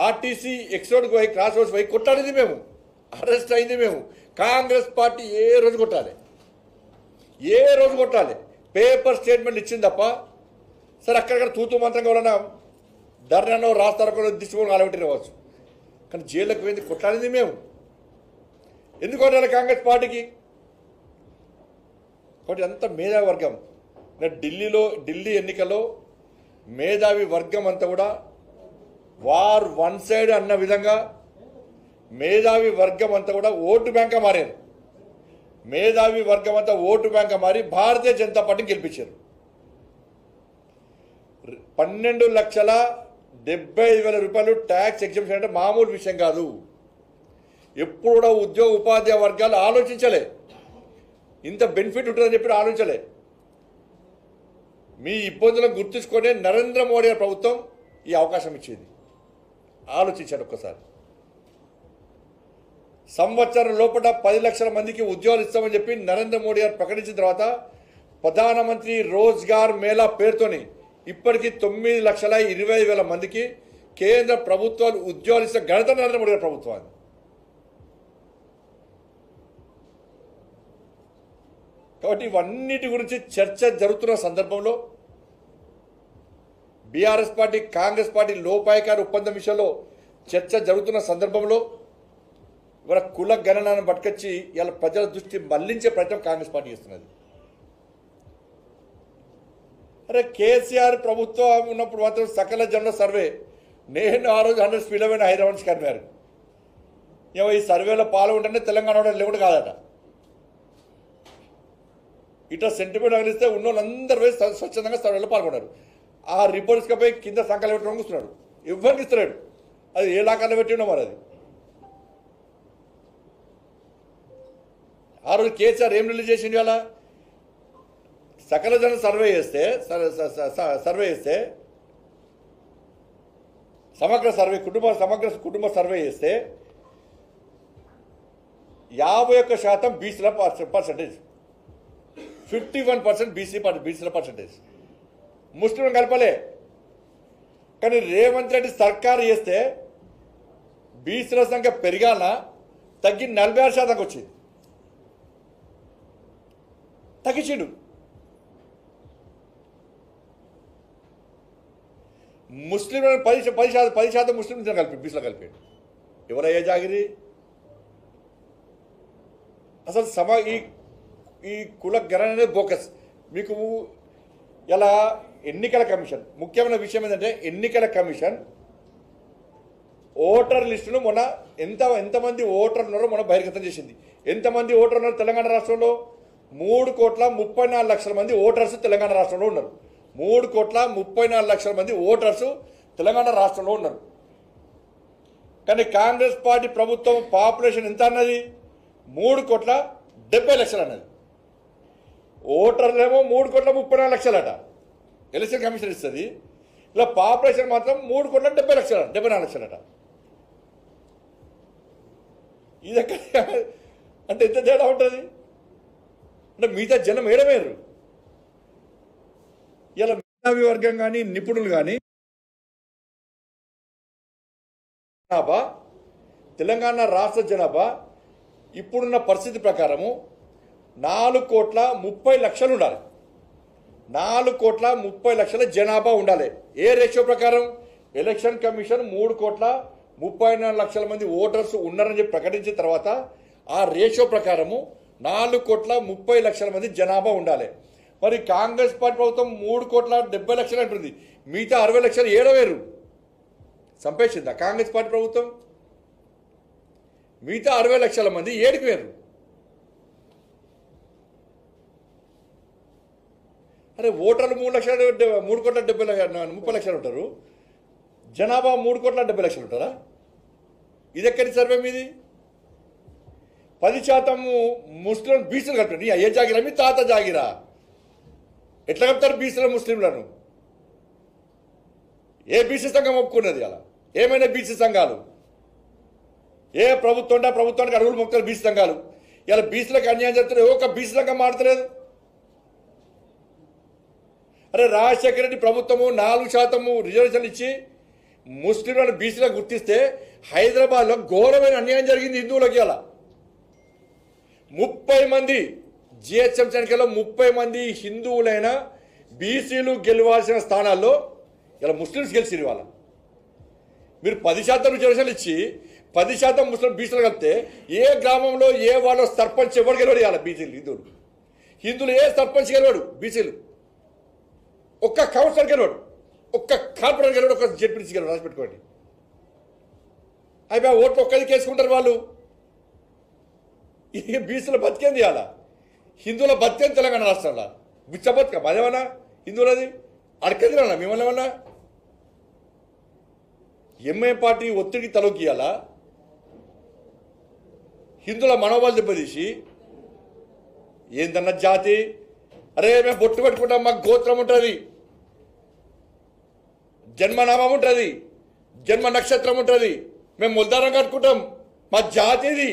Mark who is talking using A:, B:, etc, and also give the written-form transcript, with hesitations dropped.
A: RTC ఎక్స్రోడ్కి పోయి cross roads పోయి కొట్టాడింది మేము, అరెస్ట్ అయింది మేము. కాంగ్రెస్ పార్టీ ఏ రోజు కొట్టాలి, ఏ రోజు కొట్టాలి? పేపర్ స్టేట్మెంట్ ఇచ్చింది తప్ప. సరే అక్కడక్కడ తూతూ మంత్రంగా వలన ధర్నాలో రాస్తారో దిశ అలవట్టి రావచ్చు, కానీ జైళ్ళకి పోయింది కొట్లాడింది మేము. ఎందుకు కొట్టాలి కాంగ్రెస్ పార్టీకి? కాబట్టి అంత మేధావి వర్గం ఢిల్లీ ఎన్నికల్లో మేధావి వర్గం అంతా కూడా వార్ వన్ సైడ్ అన్న విధంగా మేధావి వర్గం అంతా కూడా ఓటు బ్యాంక్గా మారారు. మేధావి వర్గం అంతా ఓటు బ్యాంక్గా మారి భారతీయ జనతా పార్టీని గెలిపించారు. 12,75,000 రూపాయలు ట్యాక్స్ ఎగ్జంప్షన్ అంటే మామూలు విషయం కాదు. ఎప్పుడు కూడా ఉద్యోగ ఉపాధ్యాయ వర్గాలు ఆలోచించలే, ఇంత బెనిఫిట్ ఉంటుందని చెప్పి ఆలోచించలే. మీ ఇబ్బందులను గుర్తుంచుకొని నరేంద్ర మోడీ గారి ప్రభుత్వం ఈ అవకాశం ఇచ్చింది. ఆలోచించండి ఒక్కసారి. సంవత్సరం లోపల 10 లక్షల మందికి ఉద్యోగాలు ఇస్తామని చెప్పి నరేంద్ర మోడీ గారు ప్రకటించిన తర్వాత ప్రధానమంత్రి రోజ్గార్ మేళా పేరుతోని ఇప్పటికీ 9,20,000 మందికి కేంద్ర ప్రభుత్వాలు ఉద్యోగాలు ఇస్తే ఘనత నరేంద్ర మోడీ గారి ప్రభుత్వాన్ని. కాబట్టి ఇవన్నిటి గురించి చర్చ జరుగుతున్న సందర్భంలో బీఆర్ఎస్ పార్టీ కాంగ్రెస్ పార్టీ లోపాయకారి ఒప్పందం విషయంలో చర్చ జరుగుతున్న సందర్భంలో ఇవాళ కుల గణనాన్ని పట్టుకొచ్చి ఇలా ప్రజల దృష్టి మళ్లించే ప్రయత్నం కాంగ్రెస్ పార్టీ చేస్తున్నది. అరే కేసీఆర్ ప్రభుత్వం ఉన్నప్పుడు మాత్రం సకల జనుల సర్వే, నేను ఆ రోజు 100 స్పీడ్లో పోయిన హైదరాబాద్ నుంచి కనిపారు. ఏమో ఈ సర్వేలో పాల్గొంటేనే తెలంగాణ లేకుండా కాదట. ఇట్లా సెంటిమెంట్ అగిలిస్తే ఉన్న వాళ్ళందరూ పోయి స్వచ్ఛందంగా సర్వేలో పాల్గొన్నారు. ఆ రిపోర్ట్స్కి పోయి కింద సంఖ్యలు పెట్టడం కూర్చున్నాడు, ఎవరికి ఇస్తున్నాడు. అది ఏ లాకాల్లో పెట్టి ఉన్నాం మరి. అది ఆ రోజు కేసీఆర్ ఏం రిలీజ్ చేసింది? అలా సకల జన సర్వే చేస్తే సమగ్ర సర్వే కుటుంబ సర్వే చేస్తే 51% బీసీల పర్సంటేజ్, 51% బీసీల పర్సంటేజ్, ముస్లింలు కలపలే. కానీ రేవంత్ రెడ్డి సర్కారు చేస్తే బీసీల సంఖ్య పెరిగాన తగ్గి 46% వచ్చింది, తగ్గించిండు. ముస్లింలను 10% ముస్లింలు కలిపి బీసీలో కలిపాడు. ఎవరయ్యా జాగిరి? అసలు ఈ కుల గణన అనేది బోకస్. మీకు ఇలా ఎన్నికల కమిషన్ ముఖ్యమైన విషయం ఏంటంటే, ఎన్నికల కమిషన్ ఓటర్ లిస్టును మొన్న ఎంతమంది ఓటర్లు ఉన్నారో మొన్న బహిర్గతం చేసింది. ఎంతమంది ఓటర్లు ఉన్నారు తెలంగాణ రాష్ట్రంలో? 3,34,00,000 మంది ఓటర్స్ తెలంగాణ రాష్ట్రంలో ఉన్నారు. 3,34,00,000 మంది ఓటర్స్ తెలంగాణ రాష్ట్రంలో ఉన్నారు. కానీ కాంగ్రెస్ పార్టీ ప్రభుత్వం పాపులేషన్ ఎంత అన్నది? 3,70,00,000 అన్నది. ఓటర్లేమో 3,34,00,000 అట. ఎలక్షన్ కమిషన్ ఇస్తుంది. ఇలా పాపులేషన్ మాత్రం 3,70,00,000 అట. ఇది ఎక్కడ అంటే ఎంత తేడా ఉంటుంది? అంటే మిగతా జనం ఏడమేరు. ఇలా మేధావి వర్గం కానీ నిపుణులు కానీ జనాభా తెలంగాణ రాష్ట్ర జనాభా ఇప్పుడున్న పరిస్థితి ప్రకారము 4,30,00,000 ఉండాలి. 4,30,00,000 జనాభా ఉండాలి. ఏ రేషియో ప్రకారం? ఎలక్షన్ కమిషన్ 3,34,00,000 మంది ఓటర్స్ ఉన్నారని చెప్పి ప్రకటించిన తర్వాత ఆ రేషియో ప్రకారము 4,30,00,000 మంది జనాభా ఉండాలి. మరి కాంగ్రెస్ పార్టీ ప్రభుత్వం 3,70,00,000 అంటుంది. మిగతా 60,00,000 ఏడవేరు సంపేసిందా కాంగ్రెస్ పార్టీ ప్రభుత్వం? మిగతా 60,00,000 మంది ఏడికి వేరు. అరే ఓటర్లు 3,30,00,000 ఉంటారు, జనాభా 3,70,00,000 ఉంటారా? ఇది ఎక్కడి సర్వే మీది? 10% ముస్లిం బీసీలు కలుపుతారు. అయ్యే జాగిరా మీ తాత జాగిరా? ఎట్లా కలుపుతారు బీసీల ముస్లింలను? ఏ బీసీ సంఘం ఒప్పుకున్నది? అలా ఏమైనా బీసీ సంఘాలు ఏ ప్రభుత్వం అంటే ప్రభుత్వానికి అడుగులు మొక్కుతారు బీసీ సంఘాలు. ఇలా బీసీలకు అన్యాయం చేస్తారు. ఒక బీసీ సంఘం మాడతలేదు. అరే రాజశేఖర రెడ్డి ప్రభుత్వము 4% రిజర్వేషన్ ఇచ్చి ముస్లింలను బీసీలకు గుర్తిస్తే హైదరాబాద్లో ఘోరమైన అన్యాయం జరిగింది హిందువులకి. అలా 30 మంది జిహెచ్ఎంసీ ఎన్నికల్లో 30 మంది హిందువులైన బీసీలు గెలవాల్సిన స్థానాల్లో ఇలా ముస్లిమ్స్ గెలిచిరు. ఇవాళ మీరు 10% రిజర్వేషన్లు ఇచ్చి 10% ముస్లిం బీసీలు కలిపితే ఏ గ్రామంలో ఏ వాళ్ళ సర్పంచ్ ఎవరు గెలవడు? ఇవాళ బీసీలు హిందువులు ఏ సర్పంచ్ గెలవాడు? బీసీలు ఒక్క కౌన్సిలర్ గెలవాడు, ఒక్క కార్పొరేటర్ గెలవాడు, ఒక్క జెడ్పీసీ గెలవాడు. రాసి పెట్టుకోండి. అయిపోయి ఓట్లు ఒక్కరికి వేసుకుంటారు వాళ్ళు. ఈ బీసీల బతికేంది ఇవాళ? హిందువుల బతికేంది తెలంగాణ రాష్ట్రంలో? బిచ్చ బతుక అదేమన్నా హిందువులది అడకదిరన్నా మిమ్మల్ని ఏమన్నా? ఎంఐ పార్టీ ఒత్తిడికి తలొక్కియాలా? హిందువుల మనోబలు దెబ్బతీసి ఏందన్న జాతి? అరే మేము బొట్టు పెట్టుకుంటాం, మాకు గోత్రం ఉంటుంది, జన్మనామం ఉంటుంది, జన్మ నక్షత్రం ఉంటుంది, మేము ముల్దారం కట్టుకుంటాం, మా జాతి ఇది.